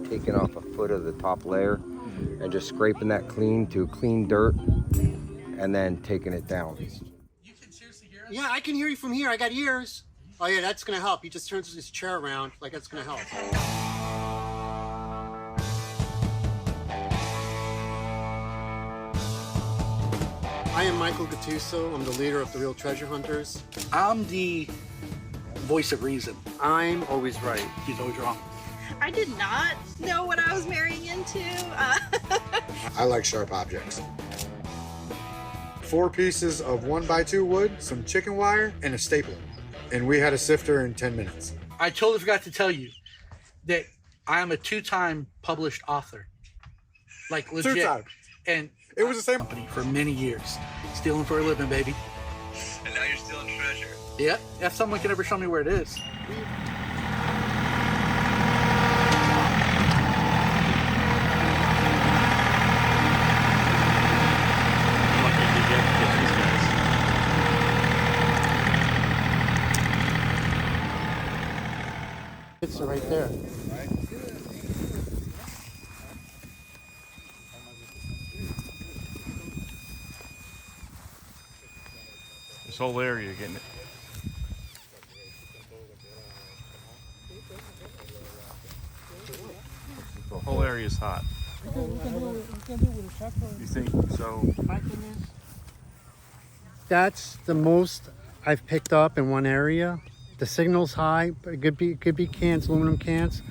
taking off a foot of the top layer and just scraping that clean to clean dirt and then taking it down. You can seriously hear us? Yeah, I can hear you from here. I got ears. Oh yeah, that's gonna help. He just turns his chair around, like that's gonna help. I am Michael Gattuso. I'm the leader of the Real Treasure Hunters. I'm the voice of reason. I'm always right. He's always wrong. I did not know what I was marrying into. I like sharp objects. 4 pieces of 1x2 wood, some chicken wire, and a stapler. And we had a sifter in 10 minutes. I totally forgot to tell you that I am a 2-time published author. Like legit. 2 times. And it was the same company for many years. Stealing for a living, baby. And now you're stealing treasure. Yeah, if someone can ever show me where it is. It's right there. This whole area, you're getting it. The whole area is hot. You think so? That's the most I've picked up in one area. The signal's high, but it could be cans, aluminum cans.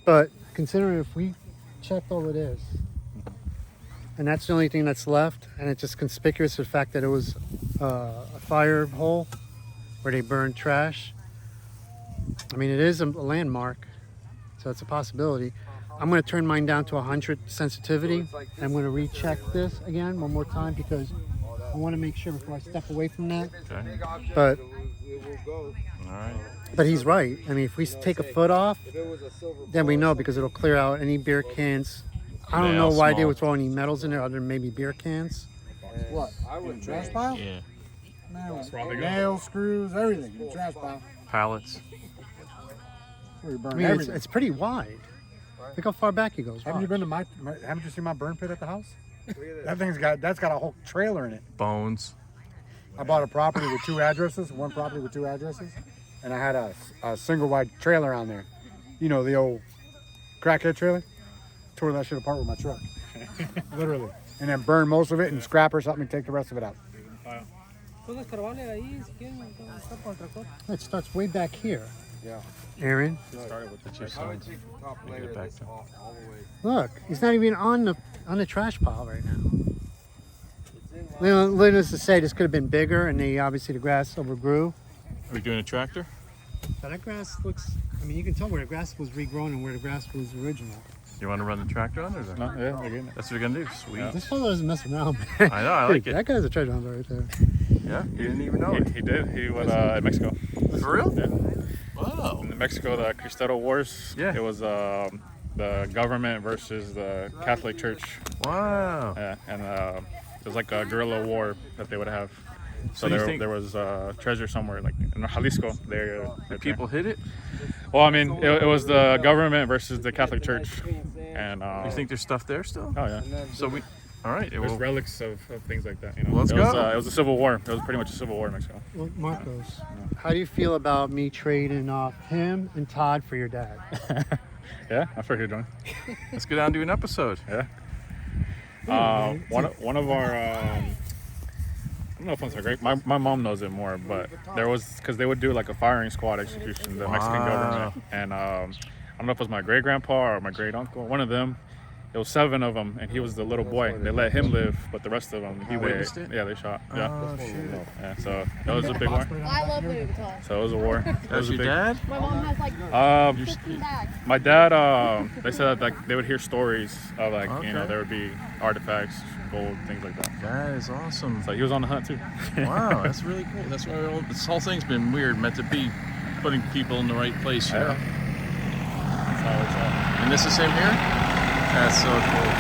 But considering if we checked all it is, and that's the only thing that's left, and it's just conspicuous the fact that it was a fire hole where they burned trash. I mean, it is a landmark, so it's a possibility. I'm going to turn mine down to 100 sensitivity. I'm going to recheck this again one more time because I want to make sure before I step away from that. Okay. But All right. But he's right. I mean, if we take a foot off, then we know because it'll clear out any beer cans. I don't know why they would throw any metals in there other than maybe beer cans. What? Trash pile? Yeah. Nails, screws, everything. In the trash pile. Pallets. We burn I mean, everything. it's pretty wide. Look how far back he goes. Haven't you been to haven't you seen my burn pit at the house? That's got a whole trailer in it. Bones. I bought a property with 2 addresses, one property with 2 addresses, and I had a single wide trailer on there. You know, the old crackhead trailer? Tore that shit apart with my truck. Literally. And then burned most of it and scrap or something and take the rest of it out. It starts way back here. Yeah. Aaron, Started with the Get it back there. look, he's not even on the trash pile right now. Needless to say, this could have been bigger, and obviously the grass overgrew. Are we doing a tractor? But that grass looks, I mean, you can tell where the grass was regrown and where the grass was original. You want to run the tractor on there? No, yeah, we're getting it. That's what you're going to do. Sweet. This fellow doesn't mess around, man. I know, I like it. That guy's a treasure hunter right there. Yeah, you didn't even know it. He did. He went in Mexico. For real? Yeah. Wow. In Mexico, the Cristero Wars. Yeah. It was the government versus the Catholic Church. Wow. Yeah, and it was like a guerrilla war that they would have. So you there, think- there was treasure somewhere, like in Jalisco. There, right People hit it? Well, I mean, it was the government versus the Catholic Church, and You think there's stuff there still? oh yeah, So we. All right. there's Well, relics of things like that. You know, Let's it was, go. It was a civil war. It was pretty much a civil war in Mexico. Well, Marcos, how do you feel about me trading off him and Todd for your dad? Yeah, I figured you're doing. let's go down and do an episode. Yeah. One of our I don't know if it's a great. My mom knows it more, but there was because they would do like a firing squad execution, the Mexican government, and I don't know if it was my great grandpa or my great uncle, one of them. There was 7 of them, and he was the little boy. They let him live, but the rest of them, He witnessed it? Yeah, they shot. Yeah. Oh, shit. Yeah. So that was a big war. I love Louis Vuitton. So it was a war. It That's was a your big. dad? My mom has like Um, 15 bags. my dad. They said that like they would hear stories of like Okay. there would be artifacts, gold, things like that. That is awesome. So he was on the hunt too. Wow, that's really cool. That's why this whole thing's been weird, meant to be putting people in the right place, you know? That's how it's at. And this is same here? That's so cool.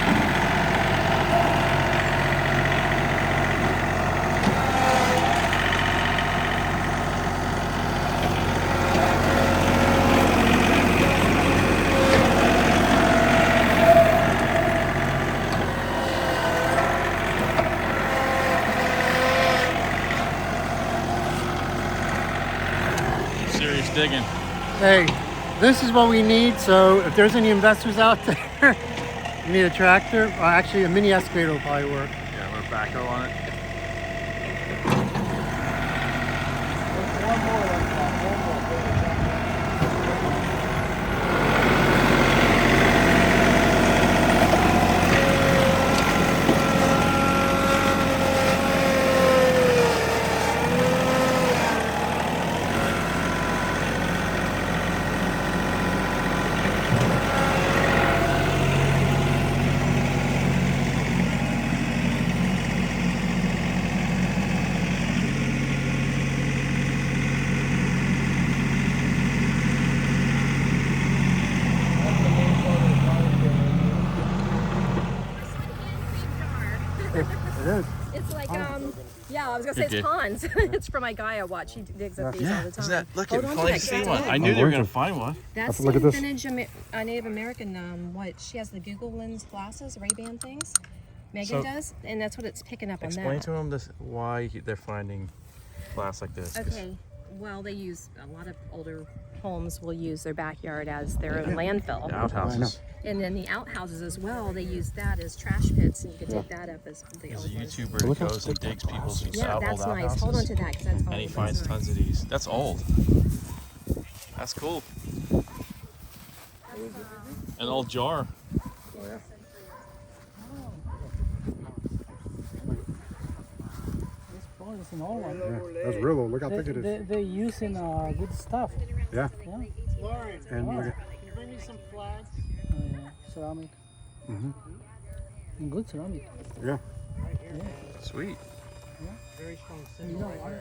digging. Hey, this is what we need. So if there's any investors out there, you need a tractor. Actually, a mini excavator will probably work. Yeah, we're backhoe on it. It is. It's like yeah, I was gonna say Okay. it's Hans. It's from my guy I watch. He digs up these all the time. Isn't that, look Hold at on finally to see that, one. Dad. I knew they were gonna find one. That's Look at this. vintage Native American. What she has the Google Lens glasses, Ray-Ban things. Megan So- does, and that's what it's picking up Explain on to them this why they're finding glass like this. 'cause Okay. Well, they use a lot of older homes will use their backyard as their landfill, The outhouses. and then the outhouses as well. They use that as trash pits, and you can take that up as the There's old a ones. YouTuber who goes and digs people's Yeah, old that's outhouses. nice. Hold on to that because that's old. And he That's finds nice. tons of these. That's old. That's cool. An old jar. It's an old one. Yeah, that's real old. Look how thick it is. They're using good stuff. Yeah. Yeah. And look at, Can you bring me some flags? Ceramic. Mhm. And good ceramic. yeah. Sweet. Very strong You know, water.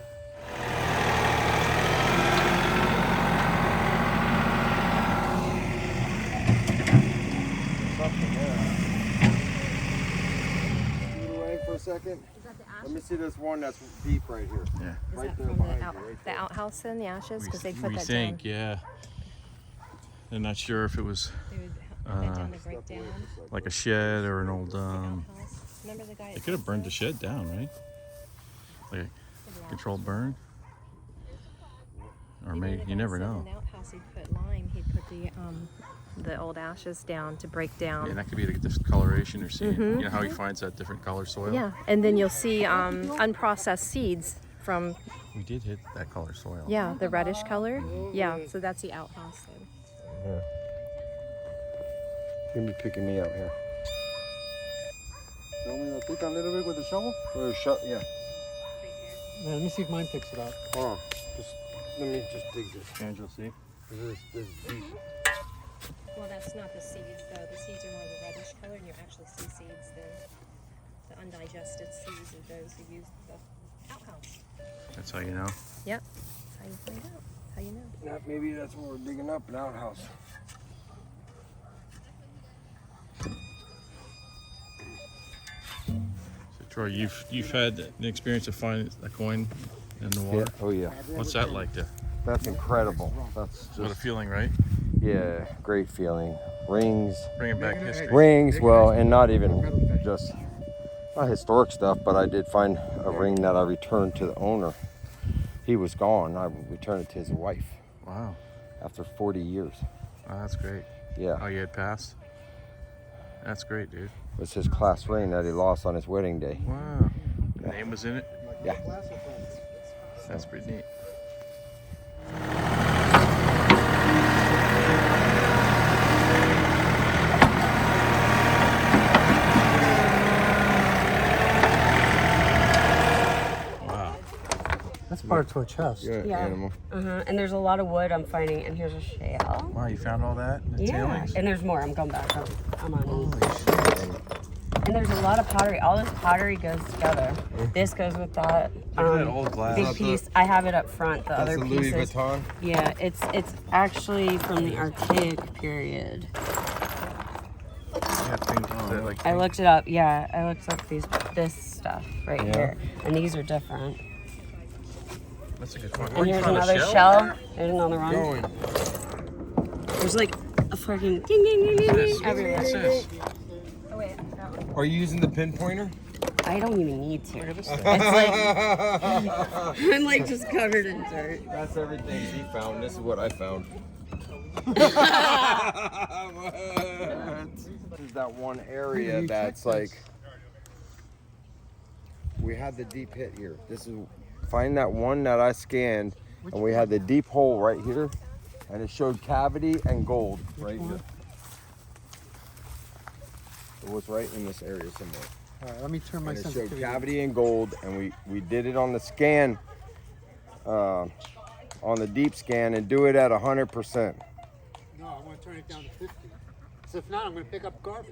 For a second. Is that the Let me ashes? see this one that's deep right here. Yeah. Is Right that there from behind the, you, right the outhouse then, the ashes? Because they put We that think, down. yeah. They're not sure if it was They would put that down to break down. like a shed or an old. The outhouse. Remember the guy? They could have burned the shed down, right? Like a controlled burn. Or maybe you never know. In the outhouse, he'd put lime. He'd put the old ashes down to break down. Yeah, and that could be to get discoloration or seeing. Mhm. You know how he finds that different color soil? Yeah, and then you'll see unprocessed seeds from We did hit that color soil. the reddish color. Yeah, so that's the outhouse then. Yeah. You're gonna be picking me up here. Show me the thick a little bit with the shovel. Yeah. Yeah, let me see if mine picks it up. Hold on. Let me just dig this. Angel, see? This is deep. Well, that's not the seeds though. The seeds are more the reddish color, and you actually see seeds then. The undigested seeds of those who use the outhouse. That's how you know. Yep, that's how you find out. That's how you know. Yeah, maybe that's what we're digging up, an outhouse. So Troy, you've had the experience of finding a coin in the water. Yeah. Oh yeah. What's that like to? That's incredible. That's What a just feeling, right? yeah, great feeling. Rings, Bringing back history. rings. Well, and not even just not historic stuff, but I did find a ring that I returned to the owner. He was gone. I returned it to his wife Wow. after 40 years. Oh, that's great. Yeah, Oh, you had passed? That's great, dude. it was his class ring that he lost on his wedding day. Wow. The name was in it? Yeah. That's pretty neat. Wow. That's part to a chest. Yeah, Yeah. animal. And there's a lot of wood I'm finding, and here's a shale. Wow, you found all that? The Yeah, tailings? and there's more. I'm going back up. I'm on Holy it. shit. And there's a lot of pottery. All this pottery goes together. This goes with that. Look at that old glass. Big piece. I have it up front. The other Louis pieces. Vuitton. Yeah, it's actually from the Archaic period. Yeah, things that, like, I looked it up. Yeah, I looked up this stuff right Yeah. here, and these are different. That's a good point. And You here's found a another shell? shell. There's another one. Going. There's like a fucking ding ding ding ding What's ding everywhere. this? Oh wait, that one. Are you using the pinpointer? I don't even need to. Look at this It's thing. like I'm like just covered in dirt. That's everything he found. This is what I found. This is that one area that's like, we had the deep hit here. This is, find that one that I scanned, and we had the deep hole right here, and it showed cavity and gold right here. It was right in this area somewhere. All right, let me turn my And it showed sensitivity. cavity and gold, and we did it on the scan, on the deep scan, and do it at 100%. No, I'm going to turn it down to 50. So if not, I'm going to pick up garbage.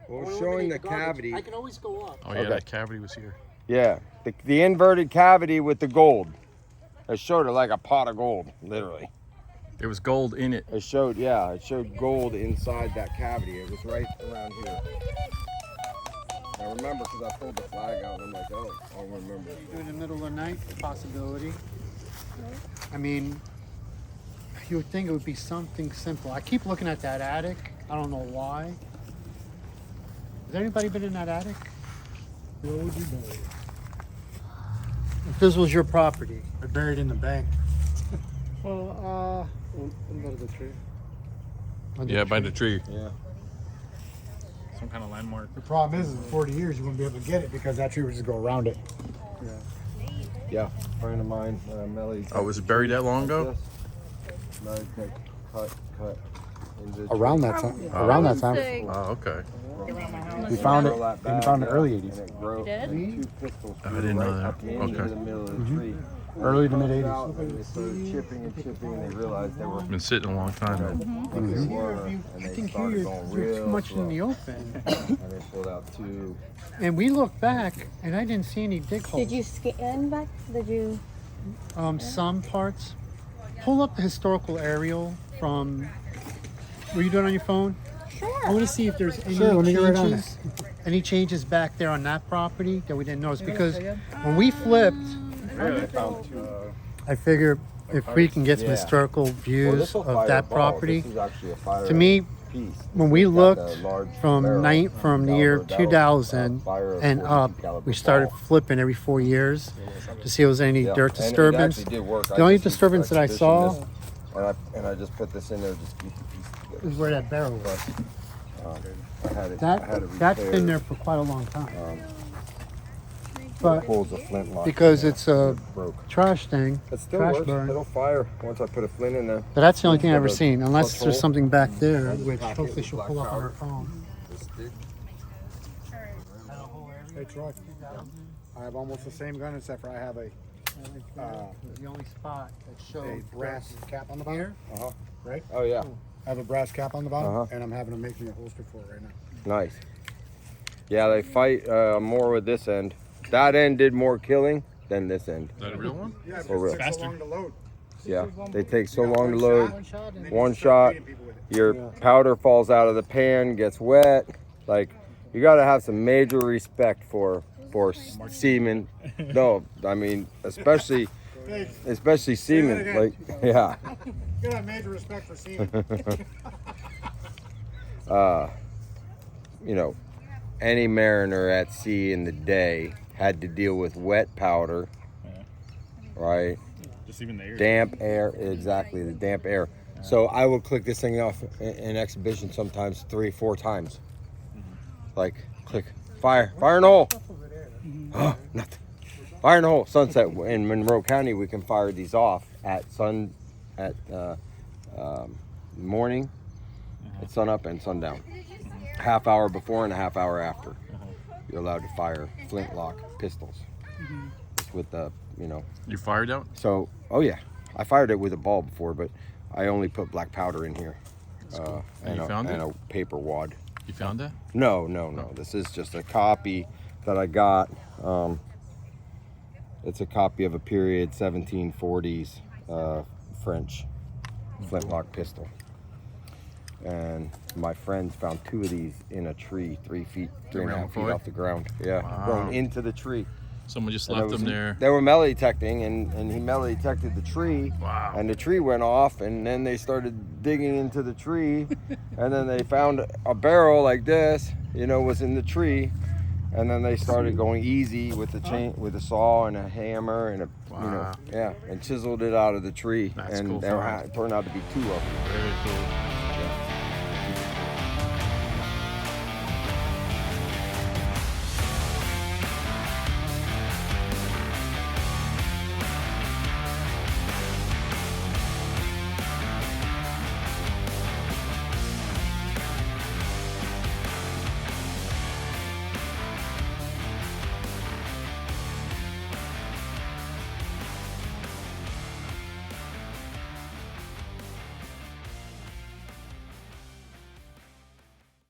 Well, I it's wanna showing eliminate the garbage. cavity. I can always go up. Oh yeah, Okay. that cavity was here. Yeah, the inverted cavity with the gold. It showed it like a pot of gold, literally. There was gold in it. It showed, yeah, it showed gold inside that cavity. It was right around here. I remember because I pulled the flag out and I'm like, oh, I'll remember. In the middle of the night, possibility. I mean, you would think it would be something simple. I keep looking at that attic. I don't know why. Has anybody been in that attic? Where would you bury it? If this was your property. I buried in the bank. Well, Under the tree. Yeah, by the tree. Yeah. Some kind of landmark. The problem is, in 40 years, you wouldn't be able to get it because that tree would just go around it. Yeah, a friend of mine, Melly. Oh, was it buried that long ago? Melly cut into the Around tree. that time. Around that time. Oh, okay. We found it. Grow that We bad, found it yeah, early and 80s. it grew, did? and 2 pistons I grew didn't know right that. up into Okay. the middle of the tree. Early to Pulled mid those 80s. out, and they started chipping and chipping, and they realized they were Been sitting a long time. what they were, and I they think started you're going too real much slow. in the open. And they pulled out 2. And we looked back, and I didn't see any dig holes. Did you scan back? Did you? Some parts. Pull up the historical aerial from. Were you doing it on your phone? Sure. I want to see if there's any Sure, let me get right on changes. Any changes back there on that property that we didn't notice? Because when we flipped, They found 2. I figure if we can get some Yeah. historical Well, views this will of fire that balls. property. This is actually a fire To me, piece. when we It's got looked the large from barrel from the year caliber. That was, 2000 fire of and 42 up, caliber we started ball. flipping every 4 years to see if there was any Yeah, dirt and it disturbance. actually did work. The only just used disturbance that I saw this, and I just put this in there just to keep the piece together. is where that barrel was. I had it. That I had it that's repaired. been there for quite a long time. It But pulls a flintlock. because Yeah, it's a it broke. trash thing, It still trash works. burn. It'll fire once I put a flint in there. But that's the only thing I've Like ever a seen, unless plus there's hole. something back there, Just which pack it hopefully with she'll black pull up on her powder. phone. Hey, Troy. I have almost the same gun, except for I have a The only spot that showed brass cap on the bottom. here. Uh-huh. Right? Oh yeah. I have a brass cap on the bottom, Uh-huh. and I'm having to make me a holster for it right now. Nice. Yeah, they fight more with this end. That end did more killing than this end. Is that a real one? Yeah, For real. it takes so long to load. Yeah, they take so long to load. One shot and One shot, your powder falls out of the pan, gets wet. Like, you got to have some major respect for seamen. No, I mean, especially seamen. Like, yeah. You got major respect for seamen. You know, any mariner at sea in the day had to deal with wet powder, right? Just even the air. Damp air, exactly, the damp air. So I will click this thing off in exhibition sometimes 3-4 times. Like, click, fire in the hole. Oh, nothing. Fire in the hole. Sunset. In Monroe County, we can fire these off at morning, at sun up and sundown. Half hour before and a half hour after. You're allowed to fire flintlock pistols. Just with the, You fired out? So, oh yeah, I fired it with a ball before, but I only put black powder in here. Cool. And you found and it? a paper wad. You found that? No. This is just a copy that I got. It's a copy of a period 1740s French flintlock pistol. And my friends found 2 of these in a tree, 3.5 feet off the ground. Yeah, Wow. grown into the tree. Someone just And left it was- them there. They were melee detecting, and he melee detected the tree. Wow. And the tree went off, and then they started digging into the tree, and then they found a barrel like this, was in the tree, And then they started going easy with the chain, with a saw and a hammer and a, you know, Wow. yeah, and chiseled it out of the tree. That's and cool there find. turned out to be 2 of them. Very cool.